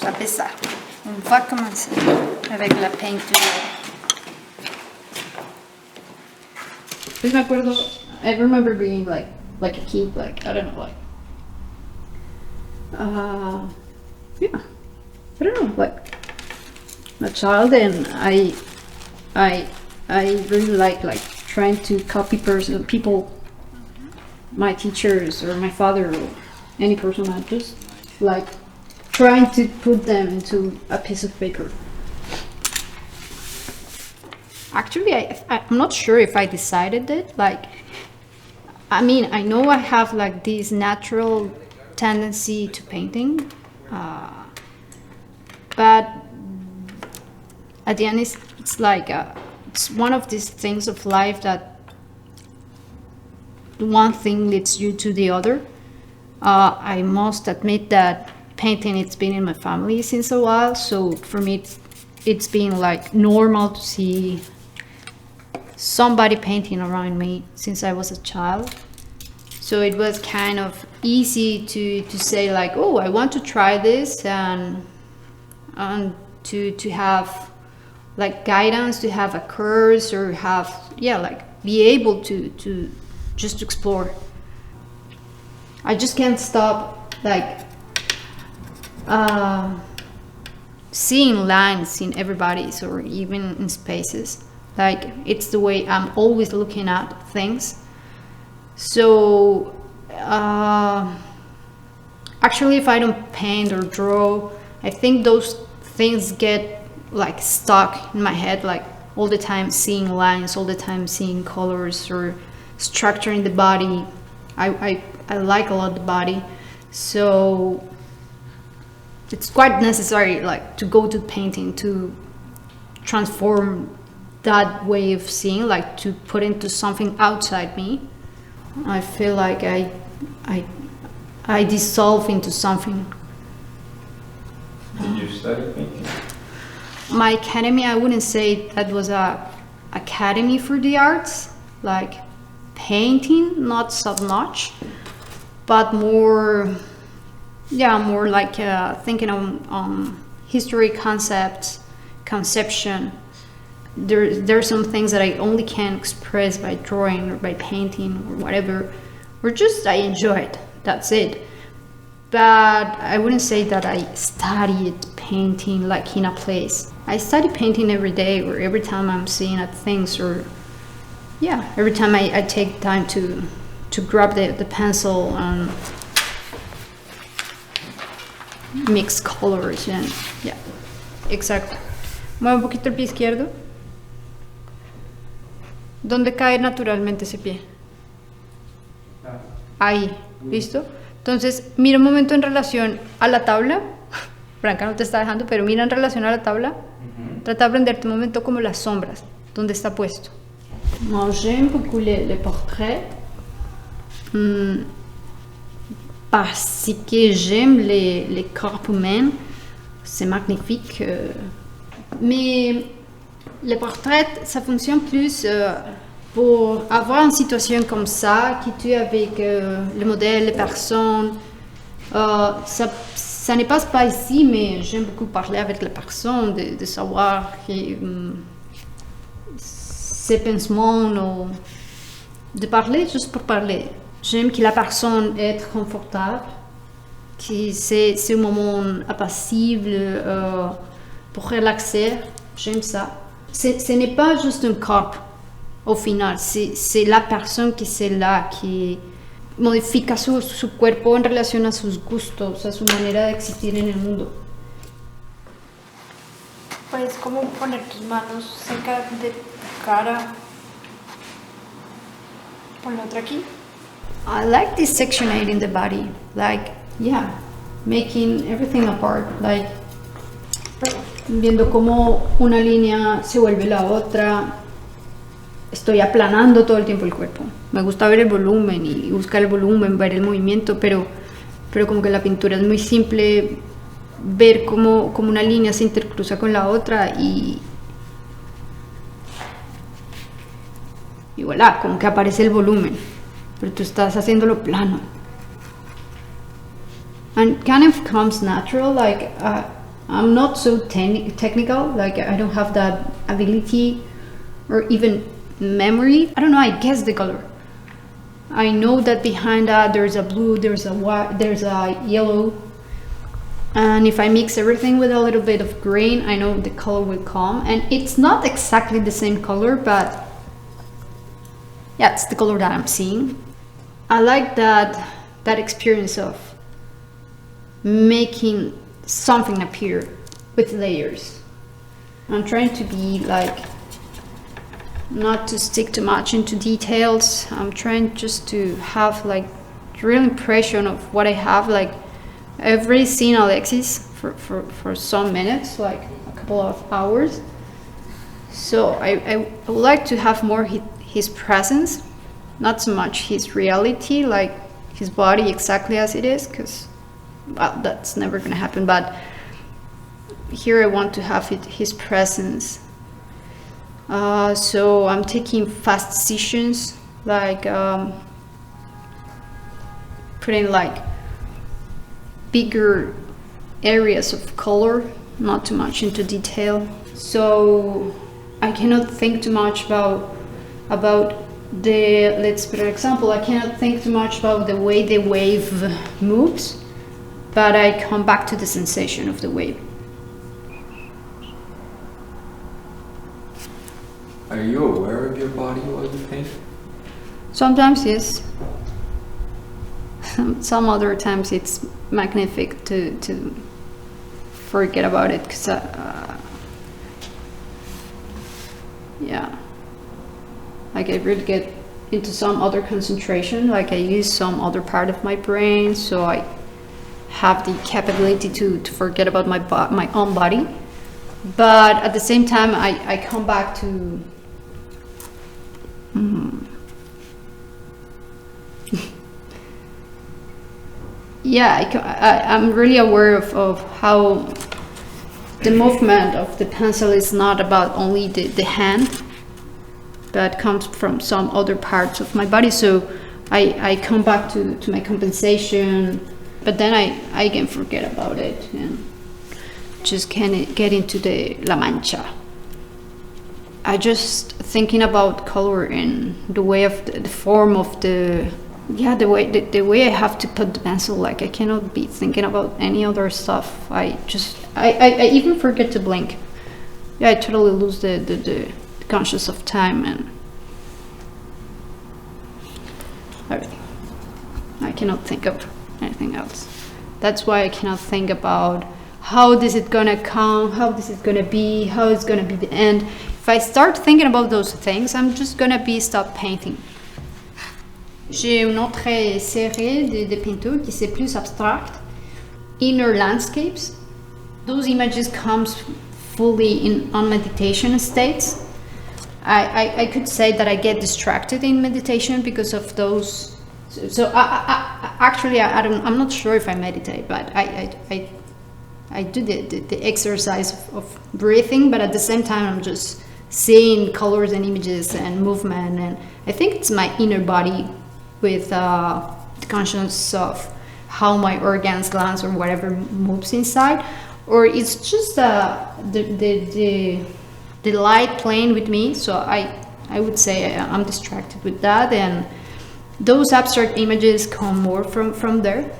va empezar. On va commencer avec la peinture. Pues me acuerdo, I remember being like a kid, like, I don't know, like, yeah, I don't know, like, a child, and I really like trying to copy people, my teachers or my father or any person. I just like trying to put them into a piece of paper. Actually, I'm not sure if I decided it. Like, I mean, I know I have like this natural tendency to painting, but at the end, it's like it's one of these things of life that one thing leads you to the other. I must admit that painting, it's been in my family since a while, so for me it's been like normal to see somebody painting around me since I was a child. So it was kind of easy to say like, oh, I want to try this, and to have like guidance, to have a course, or have, yeah, like be able to just explore. I just can't stop like seeing lines in everybody's or even in spaces. Like, it's the way I'm always looking at things. So actually, if I don't paint or draw, I think those things get like stuck in my head, like all the time seeing lines, all the time seeing colors or structure in the body. I like a lot the body, so it's quite necessary like to go to painting to transform that way of seeing, like to put into something outside me. I feel like I dissolve into something. Did you study painting? My academy, I wouldn't say that was a academy for the arts, like painting, not so much, but more like thinking on history, conception. There's some things that I only can express by drawing or by painting or whatever, or just I enjoy it, that's it. But I wouldn't say that I studied painting like in a place. I study painting every day, or every time I'm seeing at things, or yeah, every time I take time to grab the pencil and mix colors, and yeah, exactly. Mueve un poquito el pie izquierdo. ¿Dónde cae naturalmente ese pie? Ahí, ¿listo? Entonces, mira un momento en relación a la tabla. Franca no te está dejando, pero mira en relación a la tabla. Trata de aprenderte un momento como las sombras, dónde está puesto. Moi, j'aime beaucoup les portraits parce que j'aime les corps humains. C'est magnifique. Mais les portraits, ça fonctionne plus pour avoir une situation comme ça, qui tue avec le modèle, les personnes. Ça ne passe pas ici, mais j'aime beaucoup parler avec les personnes, de savoir ses pensements, ou de parler juste pour parler. J'aime que la personne être confortable, que c'est un moment apaisible pour relaxer. J'aime ça. Ce n'est pas juste un corps au final, c'est la personne qui c'est là, qui modifica su cuerpo en relación a sus gustos, a su manera de existir en el mundo. Puedes como poner tus manos cerca de tu cara. Pon la otra aquí. I like this sectionating the body, like, yeah, making everything apart, like viendo cómo una línea se vuelve la otra. Estoy aplanando todo el tiempo el cuerpo. Me gusta ver el volumen y buscar el volumen, ver el movimiento, pero como que la pintura es muy simple, ver cómo una línea se intercruza con la otra y voilà, como que aparece el volumen, pero tú estás haciéndolo plano. And kind of comes natural, like I'm not so technical, like I don't have that ability or even memory. I don't know, I guess the color. I know that behind that there's a blue, there's a white, there's a yellow. And if I mix everything with a little bit of green, I know the color will come. And it's not exactly the same color, but yeah, it's the color that I'm seeing. I like that experience of making something appear with layers. I'm trying to be like, not to stick too much into details. I'm trying just to have like real impression of what I have. Like I've already seen Alexis for some minutes, like a couple of hours. So I would like to have more his presence, not so much his reality, like his body exactly as it is, because well, that's never gonna happen. But here I want to have his presence. So I'm taking fast decisions, like putting like bigger areas of color, not too much into detail. So I cannot think too much about the, let's put an example, I cannot think too much about the way the wave moves, but I come back to the sensation of the wave. Are you aware of your body while you paint? Sometimes yes. Some other times it's magnific to forget about it, because yeah, like I really get into some other concentration, like I use some other part of my brain, so I have the capability to forget about my own body. But at the same time I come back to yeah, I'm really aware of how the movement of the pencil is not about only the hand, but comes from some other parts of my body. So I come back to my compensation, but then I can forget about it and just can get into the La Mancha. I just thinking about color and the way of the form of the way I have to put the pencil. Like I cannot be thinking about any other stuff. I even forget to blink. Yeah, I totally lose the conscious of time and everything. I cannot think of anything else. That's why I cannot think about how this is gonna come, how this is gonna be, how it's gonna be the end. If I start thinking about those things, I'm just gonna stop painting. J'ai une autre série de peinture qui c'est plus abstract, inner landscapes. Those images comes fully on meditation states. I could say that I get distracted in meditation because of those. So actually I'm not sure if I meditate, but I do the exercise of breathing, but at the same time I'm just seeing colors and images and movement, and I think it's my inner body with the consciousness of how my organs, glands, or whatever moves inside, or it's just the light playing with me. So I would say I'm distracted with that, and those abstract images come more from there,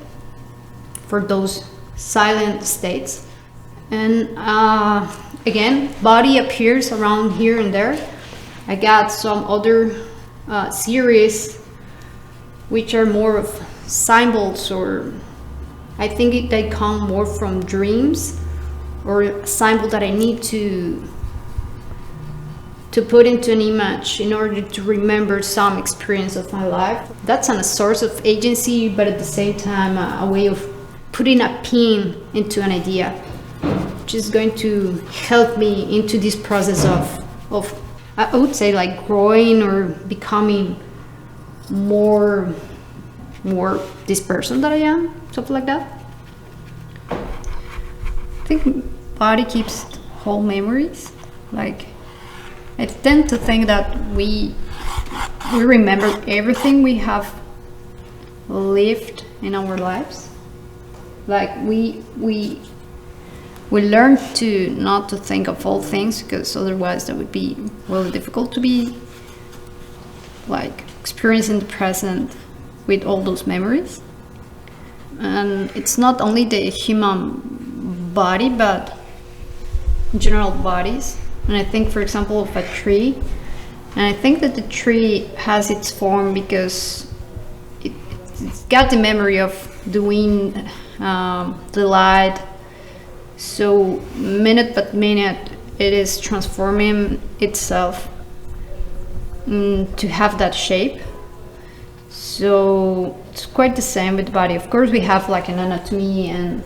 for those silent states. And again, body appears around here and there. I got some other series which are more of symbols, or I think they come more from dreams, or a symbol that I need to put into an image in order to remember some experience of my life. That's a source of agency, but at the same time a way of putting a pin into an idea, which is going to help me into this process of I would say like growing or becoming more this person that I am, something like that. I think body keeps whole memories. Like I tend to think that we remember everything we have lived in our lives. Like we we learn to not to think of all things, because otherwise that would be really difficult to be like experiencing the present with all those memories. And it's not only the human body, but general bodies. And I think, for example, of a tree, and I think that the tree has its form because it's got the memory of the wind, the light. So minute by minute, it is transforming itself to have that shape. So it's quite the same with the body. Of course, we have like an anatomy and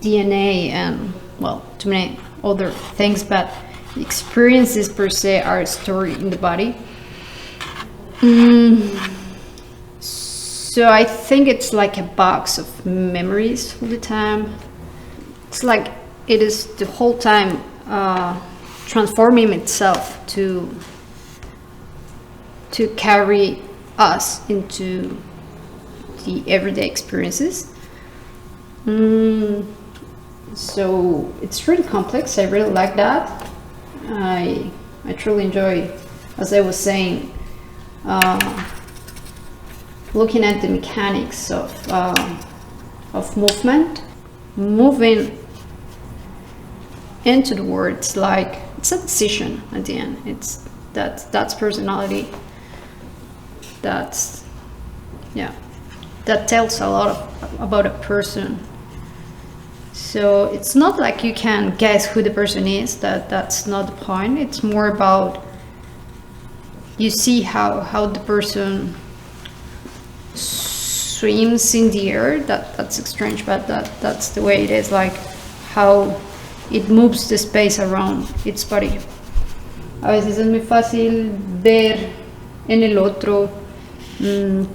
DNA and, well, too many other things, but experiences per se are stored in the body. So I think it's like a box of memories all the time. It's like it is the whole time transforming itself to carry us into the everyday experiences. So it's really complex. I really like that. I truly enjoy, as I was saying, looking at the mechanics of movement, moving into the words. Like it's a decision at the end. That's personality. That tells a lot about a person. So it's not like you can guess who the person is. That's not the point. It's more about you see how the person swims in the air. That's strange, but that's the way it is. Like how it moves the space around its body. A veces es muy fácil ver en el otro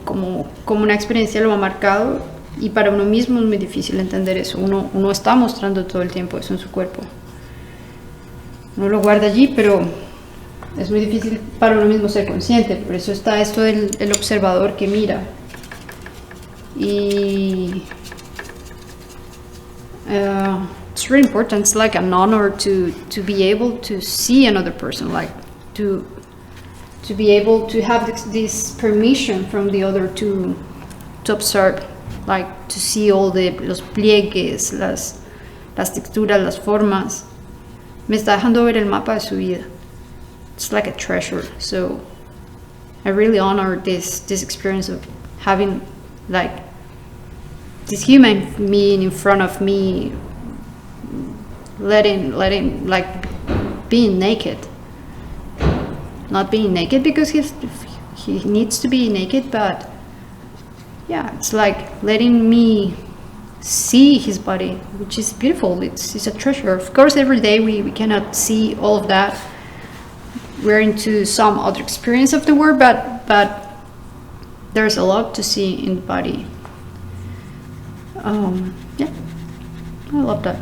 como una experiencia lo ha marcado, y para uno mismo es muy difícil entender eso. Uno está mostrando todo el tiempo eso en su cuerpo. Uno lo guarda allí, pero es muy difícil para uno mismo ser consciente. Por eso está esto del observador que mira. Y it's really important. It's like an honor to be able to see another person, like to be able to have this permission from the other to observe, like to see all los pliegues, las texturas, las formas. Me está dejando ver el mapa de su vida. It's like a treasure. So I really honor this experience of having like this human being in front of me, letting like being naked. Not being naked because he needs to be naked, but yeah, it's like letting me see his body, which is beautiful. It's a treasure. Of course, every day we cannot see all of that. We're into some other experience of the world, but there's a lot to see in the body. Yeah, I love that.